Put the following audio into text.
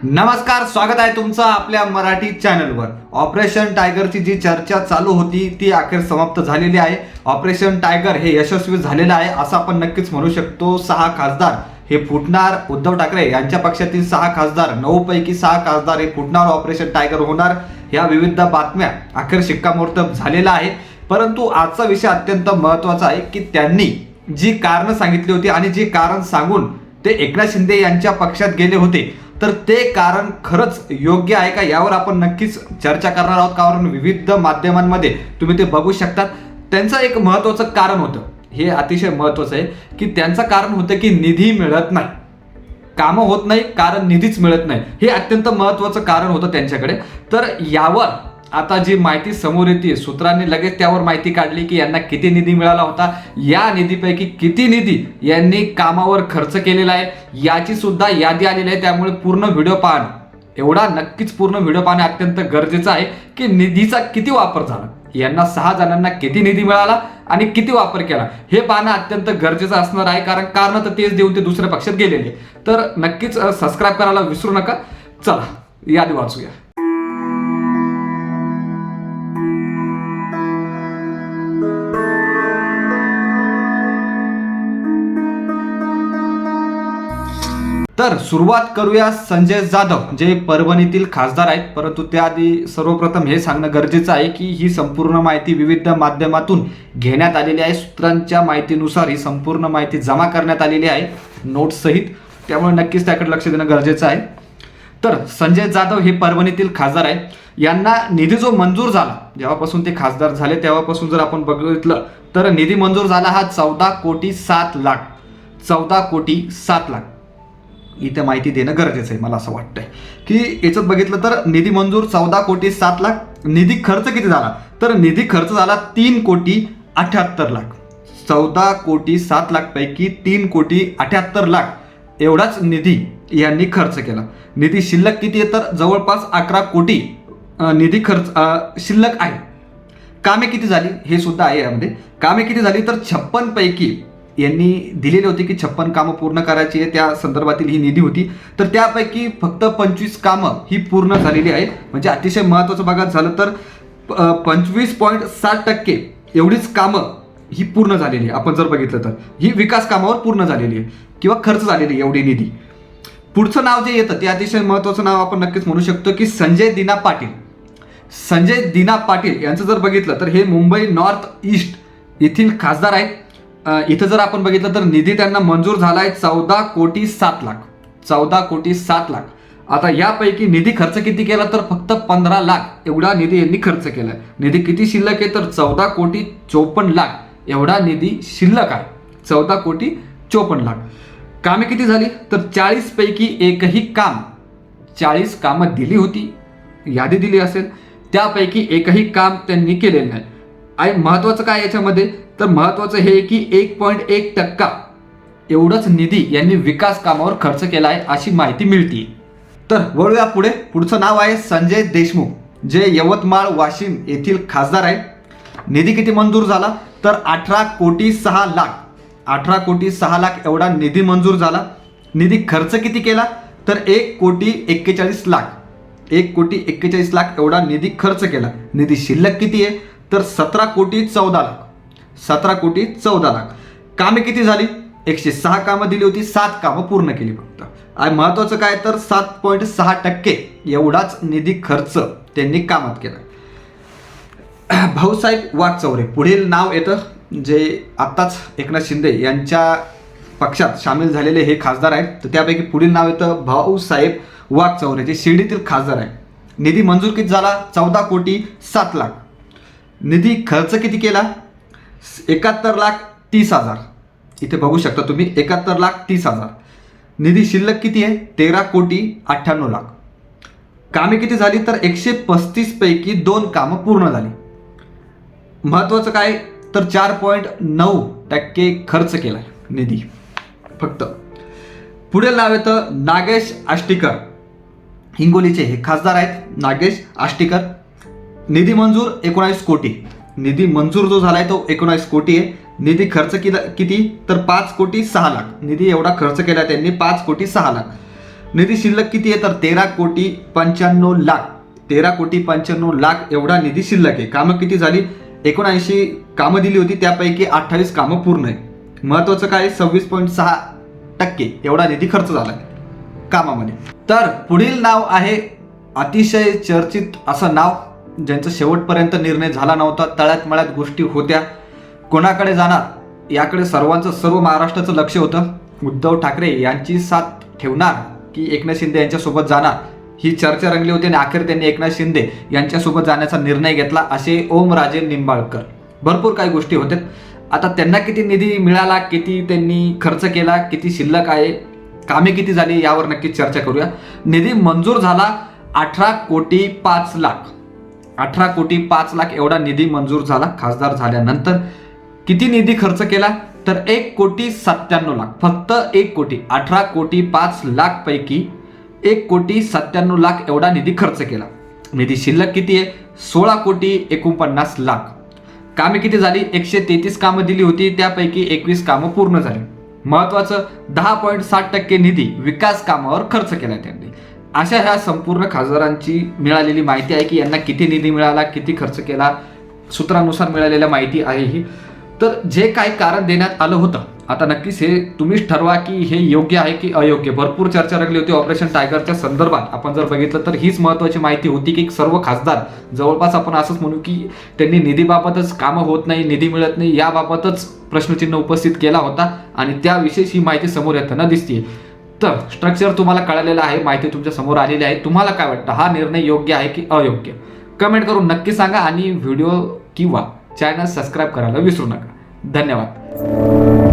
नमस्कार, स्वागत आहे तुमचं आपल्या मराठी चॅनलवर। ऑपरेशन टायगरची जी चर्चा चालू होती ती अखेर समाप्त झालेली आहे। ऑपरेशन टायगर हे यशस्वी झालेलं आहे असं आपण नक्कीच म्हणू शकतो। 6 खासदार हे फुटणार, उद्धव ठाकरे यांच्या पक्षातील 6 खासदार, 9 पैकी 6 खासदार हे फुटणार, ऑपरेशन टायगर होणार, ह्या विविध बातम्या अखेर शिक्कामोर्तब झालेला आहे। परंतु आजचा विषय अत्यंत महत्त्वाचा आहे की त्यांनी जी कारण सांगितली होती आणि जी कारण सांगून ते एकनाथ शिंदे यांच्या पक्षात गेले होते, तर ते कारण खरंच योग्य आहे का यावर आपण नक्कीच चर्चा करणार आहोत। कारण विविध माध्यमांमध्ये तुम्ही ते बघू शकतात। त्यांचं एक महत्त्वाचं कारण होतं, हे अतिशय महत्त्वाचं आहे की त्यांचं कारण होतं की निधी मिळत नाही, कामं होत नाही कारण निधीच मिळत नाही, हे अत्यंत महत्त्वाचं कारण होतं त्यांच्याकडे। तर यावर आता जी माहिती समोर येते, सूत्रांनी लगेच त्यावर माहिती काढली की यांना किती निधी मिळाला होता, या निधीपैकी किती निधी यांनी कामावर खर्च केलेला आहे याची सुद्धा यादी आलेली आहे। त्यामुळे पूर्ण व्हिडिओ पाहणं, एवढा नक्कीच पूर्ण व्हिडिओ पाहणं अत्यंत गरजेचं आहे की निधीचा किती वापर झाला, यांना 6 जणांना किती निधी मिळाला आणि किती वापर केला हे पाहणं अत्यंत गरजेचं असणार आहे। कारण तर तेच देऊन ते दुसऱ्या पक्षात गेलेले। तर नक्कीच सबस्क्राईब करायला विसरू नका। चला यादी वाचूया। तर सुरुवात करूया संजय जाधव जे परभणीतील खासदार आहेत। परंतु त्याआधी सर्वप्रथम हे सांगणं गरजेचं आहे की ही संपूर्ण माहिती विविध माध्यमातून घेण्यात आलेली आहे। सूत्रांच्या माहितीनुसार ही संपूर्ण माहिती जमा करण्यात आलेली आहे नोट्स सहित, त्यामुळे नक्कीच त्याकडे लक्ष देणं गरजेचं आहे। तर संजय जाधव हे परभणीतील खासदार आहेत। यांना निधी जो मंजूर झाला, जेव्हापासून ते खासदार झाले तेव्हापासून जर आपण बघितलं तर निधी मंजूर झाला हा 14,07,00,000, 14,07,00,000। इथे माहिती देणं गरजेचं आहे, मला असं वाटतंय की याच्यात बघितलं तर निधी मंजूर 14,07,00,000। निधी खर्च किती झाला, तर निधी खर्च झाला 3,78,00,000। 14,07,00,000 पैकी 3,78,00,000 एवढाच निधी यांनी खर्च केला। निधी शिल्लक किती आहे, तर जवळपास 11 कोटी निधी खर्च शिल्लक आहे। कामे किती झाली हे सुद्धा आहे यामध्ये। कामे किती झाली, तर 56 पैकी यांनी दिलेली होती की 56 कामं पूर्ण करायची आहे, त्या संदर्भातील ही निधी होती। तर त्यापैकी फक्त 25 कामं ही पूर्ण झालेली आहेत। म्हणजे अतिशय महत्त्वाचं बघायचं झालं तर 25.7% एवढीच कामं ही पूर्ण झालेली आहे। आपण जर बघितलं तर ही विकास कामावर पूर्ण झालेली आहे किंवा खर्च झालेली एवढी निधी। पुढचं नाव जे येतं ते अतिशय महत्त्वाचं नाव आपण नक्कीच म्हणू शकतो की संजय दिना पाटील। संजय दिना पाटील यांचं जर बघितलं तर हे मुंबई नॉर्थ ईस्ट येथील खासदार आहेत। इथं जर आपण बघितलं तर निधी त्यांना मंजूर झाला आहे 14,07,00,000, 14,07,00,000। आता यापैकी निधी खर्च किती केला, तर फक्त 15,00,000 एवढा निधी यांनी खर्च केला आहे। निधी किती शिल्लक आहे, तर 14,54,00,000 एवढा निधी शिल्लक आहे, 14,54,00,000। कामे किती झाली, तर 40 पैकी एकही काम, 40 कामं दिली होती, यादी दिली असेल, त्यापैकी एकही काम त्यांनी केलेलं नाही। आणि महत्त्वाचं काय याच्यामध्ये, तर महत्त्वाचं हे की 1.1% एवढंच निधी यांनी विकास कामावर खर्च केला आहे अशी माहिती मिळते। तर वळूया पुढे। पुढचं नाव आहे संजय देशमुख जे यवतमाळ वाशिम येथील खासदार आहेत। निधी किती मंजूर झाला, तर 18,06,00,000, 18,06,00,000 एवढा निधी मंजूर झाला। निधी खर्च किती केला, तर 1,41,00,000, 1,41,00,000 एवढा निधी खर्च केला। निधी शिल्लक किती आहे, तर 17,14,00,000, 17,14,00,000। कामे किती झाली, 106 कामं दिली होती, 7 कामं पूर्ण केली फक्त। आणि महत्त्वाचं काय, तर 7.6% एवढाच निधी खर्च त्यांनी कामात केला। भाऊसाहेब वागचौरे पुढील नाव येतं, जे आत्ताच एकनाथ शिंदे यांच्या पक्षात सामील झालेले हे खासदार आहेत। तर त्यापैकी पुढील नाव येतं भाऊसाहेब वागचौरे जे शिर्डीतील खासदार आहे। निधी मंजूर किती झाला, 14,07,00,000। निधी खर्च किती केला, 71,30,000। इथे बघू शकता तुम्ही 71,30,000। निधी शिल्लक किती आहे, 13,98,00,000। कामे किती झाली, तर 135 पैकी 2 कामं पूर्ण झाली। महत्त्वाचं काय, तर 4.9% खर्च केला निधी फक्त। पुढील नाव येतं नागेश आष्टीकर, हिंगोलीचे हे खासदार आहेत नागेश आष्टीकर। निधी मंजूर 19 कोटी, निधी मंजूर जो झालाय तो 19 कोटी आहे। निधी खर्च किती, तर 5,06,00,000 निधी एवढा खर्च केला त्यांनी, 5,06,00,000। निधी शिल्लक किती आहे तर 13,95,00,000. 13,95,00,000 एवढा निधी शिल्लक आहे. कामं किती झाली? 79 कामं दिली होती, त्यापैकी 28 कामं पूर्ण आहे. महत्वाचं काय? 26.6% एवढा निधी खर्च झाला कामामध्ये. तर पुढील नाव आहे अतिशय चर्चित असं नाव, ज्यांचा शेवटपर्यंत निर्णय झाला नव्हता. तळ्यात मळ्यात गोष्टी होत्या. कोणाकडे जाणार याकडे सर्व महाराष्ट्राचं लक्ष होतं. उद्धव ठाकरे यांची साथ ठेवणार की एकनाथ शिंदे यांच्यासोबत जाणार, ही चर्चा रंगली होती आणि अखेर त्यांनी एकनाथ शिंदे यांच्यासोबत जाण्याचा निर्णय घेतला, असे ओमराजे निंबाळकर. भरपूर काही गोष्टी होत्या. आता त्यांना किती निधी मिळाला, किती त्यांनी खर्च केला, किती शिल्लक आहे, कामे किती झाली, यावर नक्कीच चर्चा करूया. निधी मंजूर झाला 18,05,00,000. 18,05,00,000 एवढा निधी मंजूर झाला खासदार झाल्यानंतर. किती निधी खर्च केला तर 1,97,00,000. फक्त 1 कोटी. 18,05,00,000 पैकी 1,97,00,000 एवढा निधी खर्च केला. निधी शिल्लक किती आहे? 16,49,00,000. कामे किती झाली? 133 कामं दिली होती, त्यापैकी 21 कामं पूर्ण झाली. महत्वाचं 10.7% निधी विकास कामावर खर्च केला त्यांनी. अशा ह्या संपूर्ण खासदारांची मिळालेली माहिती आहे की यांना किती निधी मिळाला, किती खर्च केला, सूत्रानुसार मिळालेल्या माहिती आहे ही. तर जे काही कारण देण्यात आलं होतं, आता नक्कीच हे तुम्हीच ठरवा की हे योग्य आहे की अयोग्य. भरपूर चर्चा रंगली होती ऑपरेशन टायगरच्या संदर्भात. आपण जर बघितलं तर हीच महत्वाची माहिती होती की सर्व खासदार जवळपास आपण असंच म्हणू की त्यांनी निधीबाबतच, कामं होत नाही, निधी मिळत नाही याबाबतच प्रश्नचिन्ह उपस्थित केला होता आणि त्याविषयीच ही माहिती समोर येताना दिसते. तर स्ट्रक्चर तुम्हाला कळालेलं आहे, माहिती तुमच्या समोर आलेली आहे. तुम्हाला काय वाटतं, हा निर्णय योग्य आहे की अयोग्य? कमेंट करून नक्की सांगा आणि व्हिडिओ किंवा चॅनल सबस्क्राईब करायला विसरू नका. धन्यवाद.